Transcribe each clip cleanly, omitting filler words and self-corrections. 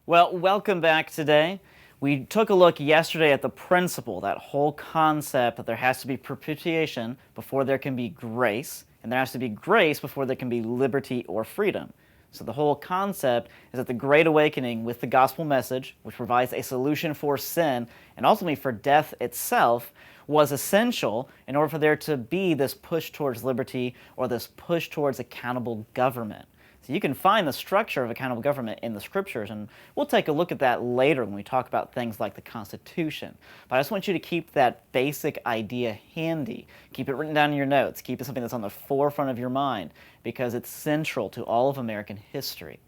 Well, welcome back today. We took a look yesterday at the principle, that whole concept that there has to be propitiation before there can be grace, and there has to be grace before there can be liberty or freedom. So the whole concept is that the Great Awakening with the gospel message, which provides a solution for sin and ultimately for death itself, was essential in order for there to be this push towards liberty or this push towards accountable government. So you can find the structure of accountable government in the scriptures, and we'll take a look at that later when we talk about things like the Constitution. But I just want you to keep that basic idea handy. Keep it written down in your notes. Keep it something that's on the forefront of your mind, because it's central to all of American history.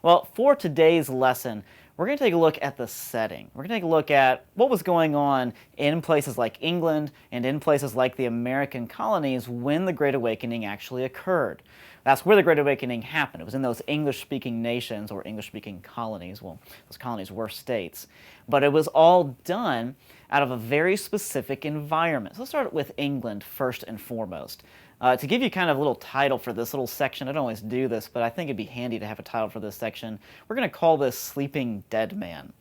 Well, for today's lesson, we're going to take a look at the setting. We're going to take a look at what was going on in places like England and in places like the American colonies when the Great Awakening actually occurred. That's where the Great Awakening happened. It was in those English-speaking nations or English-speaking colonies. Well, those colonies were states. But it was all done out of a very specific environment. So let's start with England first and foremost. To give you kind of a little title for this little section, I don't always do this, but I think it'd be handy to have a title for this section. We're going to call this Sleeping Dead Man.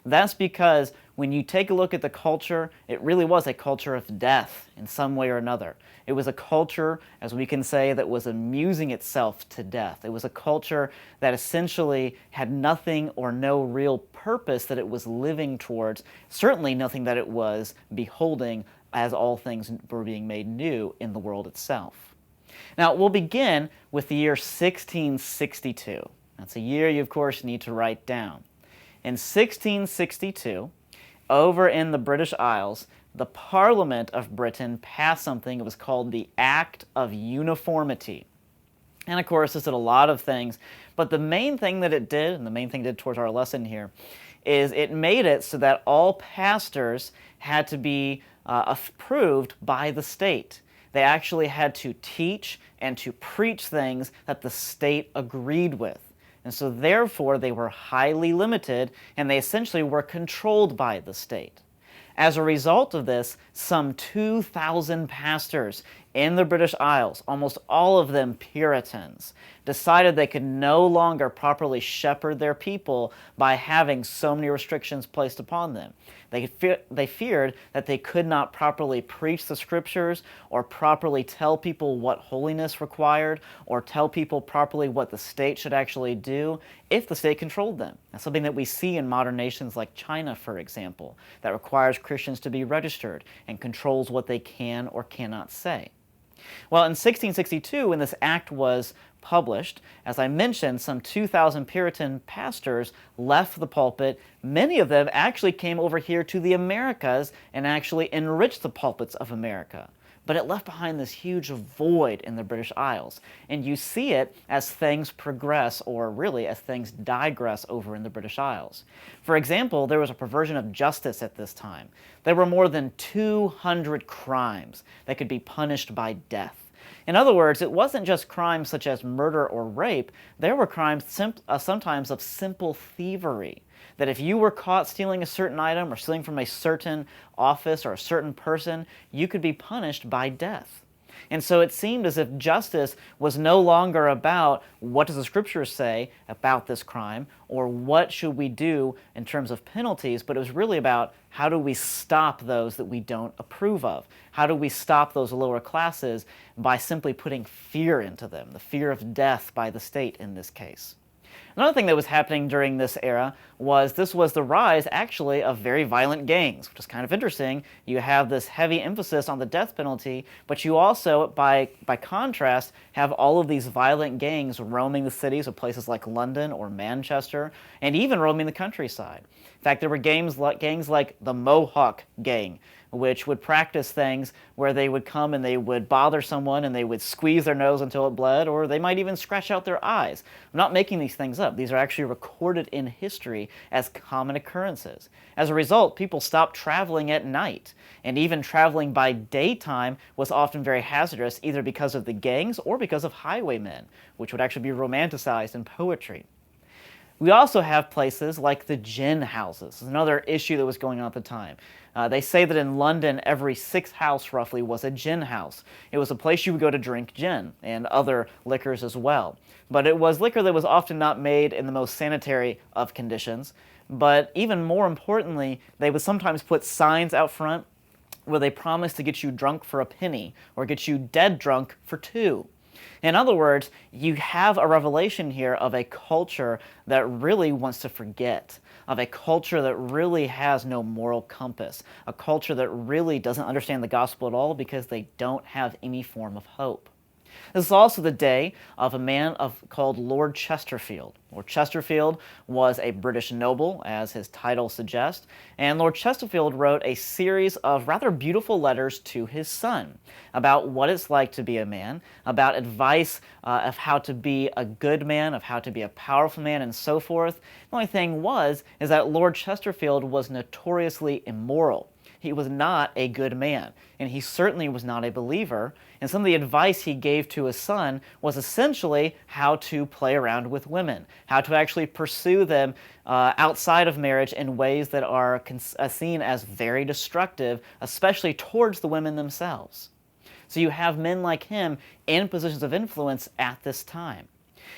That's because when you take a look at the culture, it really was a culture of death in some way or another. It was a culture, as we can say, that was amusing itself to death. It was a culture that essentially had nothing or no real purpose that it was living towards, certainly nothing that it was beholding as all things were being made new in the world itself. Now, we'll begin with the year 1662. That's a year you, of course, need to write down. In 1662, over in the British Isles, the Parliament of Britain passed something that was called the Act of Uniformity. And of course, this did a lot of things, but the main thing that it did, and the main thing it did towards our lesson here, is it made it so that all pastors had to be approved by the state. They actually had to teach and to preach things that the state agreed with. And so therefore they were highly limited, and they essentially were controlled by the state. As a result of this, some 2,000 pastors in the British Isles, almost all of them Puritans, decided they could no longer properly shepherd their people by having so many restrictions placed upon them. They feared that they could not properly preach the scriptures or properly tell people what holiness required or tell people properly what the state should actually do if the state controlled them. That's something that we see in modern nations like China, for example, that requires Christians to be registered and controls what they can or cannot say. Well, in 1662, when this act was published, as I mentioned, some 2,000 Puritan pastors left the pulpit. Many of them actually came over here to the Americas and actually enriched the pulpits of America. But it left behind this huge void in the British Isles. And you see it as things progress, or really as things digress over in the British Isles. For example, there was a perversion of justice at this time. There were more than 200 crimes that could be punished by death. In other words, it wasn't just crimes such as murder or rape. There were crimes sometimes of simple thievery. That if you were caught stealing a certain item or stealing from a certain office or a certain person, you could be punished by death. And so it seemed as if justice was no longer about what does the scriptures say about this crime or what should we do in terms of penalties, but it was really about how do we stop those that we don't approve of? How do we stop those lower classes by simply putting fear into them, the fear of death by the state in this case? Another thing that was happening during this era was the rise, actually, of very violent gangs, which is kind of interesting. You have this heavy emphasis on the death penalty, but you also, by contrast, have all of these violent gangs roaming the cities of places like London or Manchester, and even roaming the countryside. In fact, there were gangs like the Mohawk Gang, which would practice things where they would come and they would bother someone and they would squeeze their nose until it bled, or they might even scratch out their eyes. I'm not making these things up. These are actually recorded in history as common occurrences. As a result, people stopped traveling at night, and even traveling by daytime was often very hazardous, either because of the gangs or because of highwaymen, which would actually be romanticized in poetry. We also have places like the gin houses. This is another issue that was going on at the time. They say that in London, every sixth house roughly was a gin house. It was a place you would go to drink gin and other liquors as well. But it was liquor that was often not made in the most sanitary of conditions. But even more importantly, they would sometimes put signs out front where they promised to get you drunk for a penny or get you dead drunk for two. In other words, you have a revelation here of a culture that really wants to forget, of a culture that really has no moral compass, a culture that really doesn't understand the gospel at all because they don't have any form of hope. This is also the day of a man called Lord Chesterfield. Lord Chesterfield was a British noble, as his title suggests, and Lord Chesterfield wrote a series of rather beautiful letters to his son about what it's like to be a man, about advice of how to be a good man, of how to be a powerful man, and so forth. The only thing is that Lord Chesterfield was notoriously immoral. He was not a good man, and he certainly was not a believer, and some of the advice he gave to his son was essentially how to play around with women, how to actually pursue them outside of marriage in ways that are seen as very destructive, especially towards the women themselves. So you have men like him in positions of influence at this time.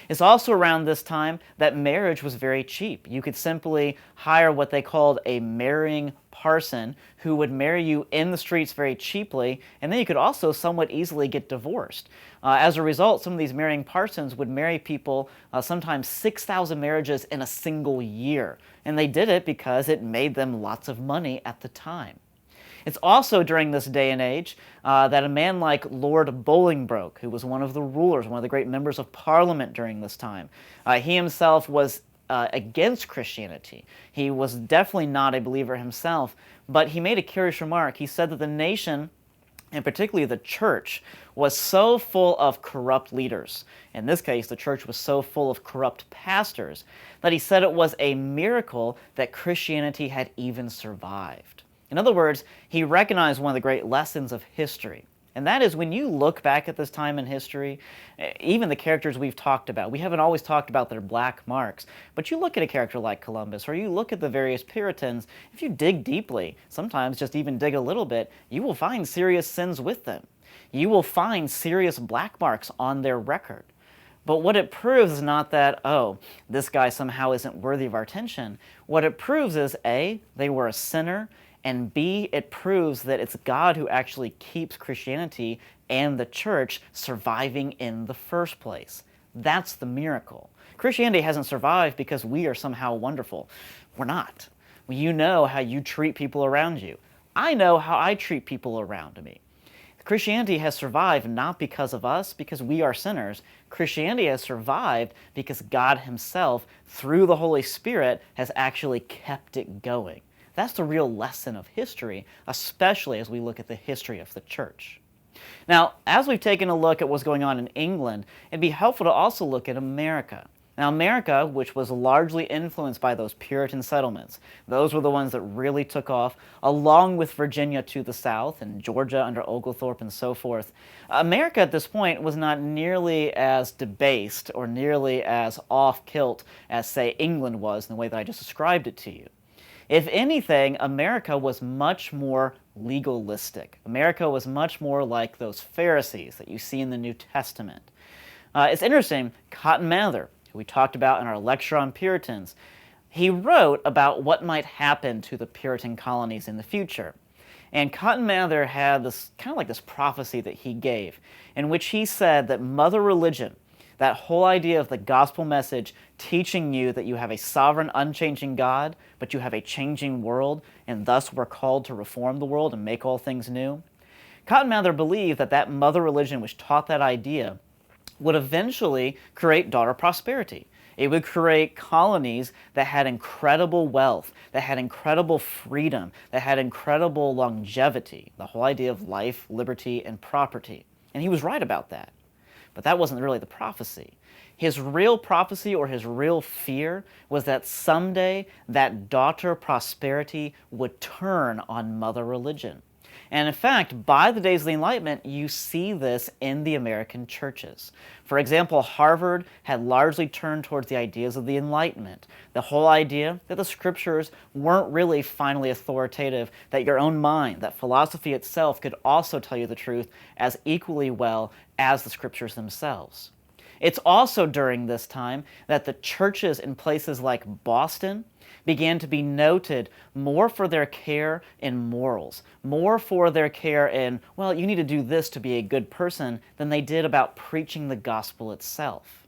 It's also around this time that marriage was very cheap. You could simply hire what they called a marrying parson who would marry you in the streets very cheaply, and then you could also somewhat easily get divorced. As a result, some of these marrying parsons would marry people, sometimes 6,000 marriages in a single year, and they did it because it made them lots of money at the time. It's also during this day and age that a man like Lord Bolingbroke, who was one of the rulers, one of the great members of Parliament during this time, he himself was against Christianity. He was definitely not a believer himself, but he made a curious remark. He said that the nation, and particularly the church, was so full of corrupt leaders. In this case, the church was so full of corrupt pastors that he said it was a miracle that Christianity had even survived. In other words, he recognized one of the great lessons of history. And that is, when you look back at this time in history, even the characters we've talked about, we haven't always talked about their black marks, but you look at a character like Columbus, or you look at the various Puritans, if you dig deeply, sometimes just even dig a little bit, you will find serious sins with them. You will find serious black marks on their record. But what it proves is not that, oh, this guy somehow isn't worthy of our attention. What it proves is, A, they were a sinner, and B, it proves that it's God who actually keeps Christianity and the church surviving in the first place. That's the miracle. Christianity hasn't survived because we are somehow wonderful. We're not. You know how you treat people around you. I know how I treat people around me. Christianity has survived not because of us, because we are sinners. Christianity has survived because God himself, through the Holy Spirit, has actually kept it going. That's the real lesson of history, especially as we look at the history of the church. Now, as we've taken a look at what's going on in England, it'd be helpful to also look at America. Now, America, which was largely influenced by those Puritan settlements, those were the ones that really took off, along with Virginia to the south and Georgia under Oglethorpe and so forth. America at this point was not nearly as debased or nearly as off-kilt as, say, England was in the way that I just described it to you. If anything, America was much more legalistic. America was much more like those Pharisees that you see in the New Testament. It's interesting, Cotton Mather, who we talked about in our lecture on Puritans, he wrote about what might happen to the Puritan colonies in the future. And Cotton Mather had this kind of like this prophecy that he gave, in which he said that Mother Religion, that whole idea of the gospel message teaching you that you have a sovereign, unchanging God, but you have a changing world, and thus we're called to reform the world and make all things new. Cotton Mather believed that that mother religion which taught that idea would eventually create daughter prosperity. It would create colonies that had incredible wealth, that had incredible freedom, that had incredible longevity, the whole idea of life, liberty, and property. And he was right about that. But that wasn't really the prophecy. His real prophecy or his real fear was that someday that daughter prosperity would turn on mother religion. And in fact, by the days of the Enlightenment, you see this in the American churches. For example, Harvard had largely turned towards the ideas of the Enlightenment. The whole idea that the scriptures weren't really finally authoritative, that your own mind, that philosophy itself could also tell you the truth as equally well as the scriptures themselves. It's also during this time that the churches in places like Boston began to be noted more for their care in morals, more for their care in, well, you need to do this to be a good person, than they did about preaching the gospel itself.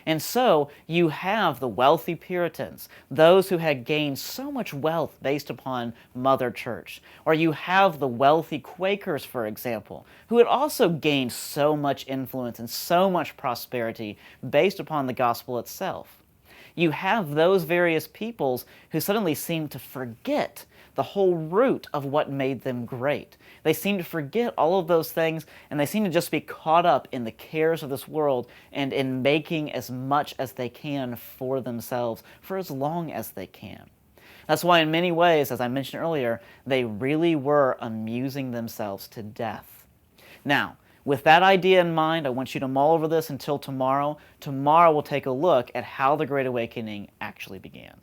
And so you have the wealthy Puritans, those who had gained so much wealth based upon Mother Church. Or you have the wealthy Quakers, for example, who had also gained so much influence and so much prosperity based upon the gospel itself. You have those various peoples who suddenly seem to forget the whole root of what made them great. They seem to forget all of those things, and they seem to just be caught up in the cares of this world and in making as much as they can for themselves for as long as they can. That's why in many ways, as I mentioned earlier, they really were amusing themselves to death. Now, with that idea in mind, I want you to mull over this until tomorrow. Tomorrow we'll take a look at how the Great Awakening actually began.